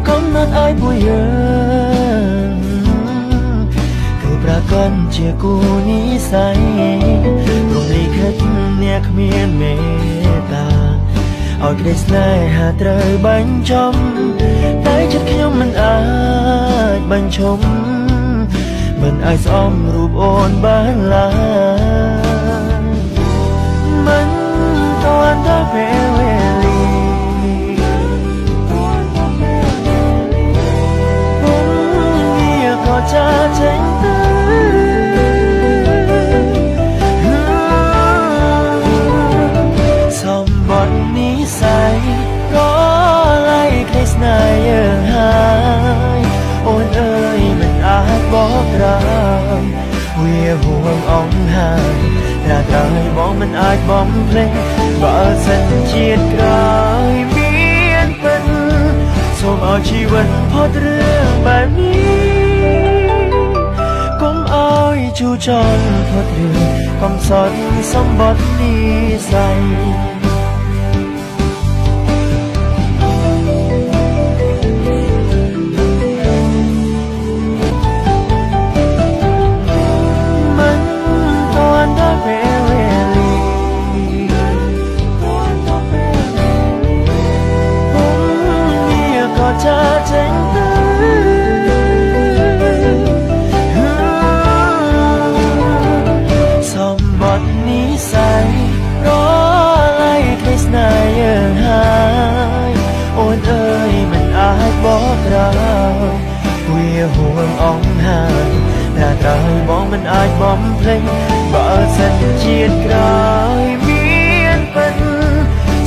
កំណត់ឲ្យពួកយើងគឺប្រកាន់ជាគូនិស្ស័យរំលីខិតអ្នកគ្មានមេត្តាឲ្យក្តីស្នេហាត្រូវបញ្ចប់តែចិត្តខ្ញុំមិនអាចបញ្ឈប់មិនអាចស្អមរូបអូនបានឡើយមិនទាន់ដល់ពេលវេលាក៏ចាចេញទៅសម្បត្តិនិស្ស័យក៏ឡៃក្តីស្នេហ៍យើងហើយអូនអើយមិនអាចបកក្រោយវាហួងអង្ហើយត្រាត្រឲ្យបងមិនអាចបំភ្លេចបើសិនជាតិក្រោយមានពិតសូមឲ្យជីវិតផុតរឿងបែបនេះកុំឲ្យជូរចត់ផុតរឿងកំសត់សម្បត្តិនិស្ស័យចាចេញទៅសម្បត្តិនិស្ស័យរឡៃក្តីស្នេហ៍យើងហើយអូនអើយមិនអាចបកក្រោយវាហួងអង្ហើយតែត្រូវបងមិនអាចបំភ្លេចបើសិនជាតិក្រោយមានពិត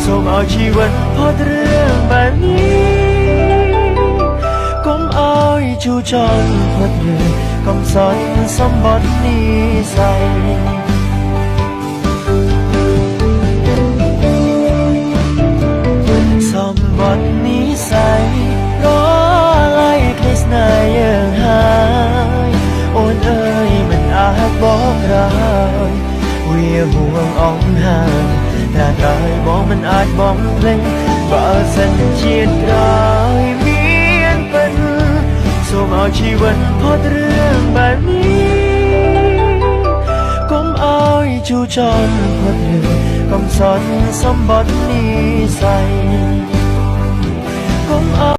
សូមឲ្យជីវិតផុតរឿងបែបនេះកុំឲ្យជូរចត់ផុតរឿងកំសត់សម្បត្តិនិស្ស័យសម្បត្តិនិស្ស័យរឡៃក្តីស្នេហ៍យើងហើយអូនអើយមិនអាចបកក្រោយវាហួងអង្ហើយតែត្រូវបងមិនអាចបំភ្លេចបើសិនជាតិក្រោយមានពិតសូមឲ្យជីវិតផុតរឿងបែបនេះកុំឲ្យជូរចត់ផុតរឿងកំសត់សម្បត្តិនិស្ស័យកុំ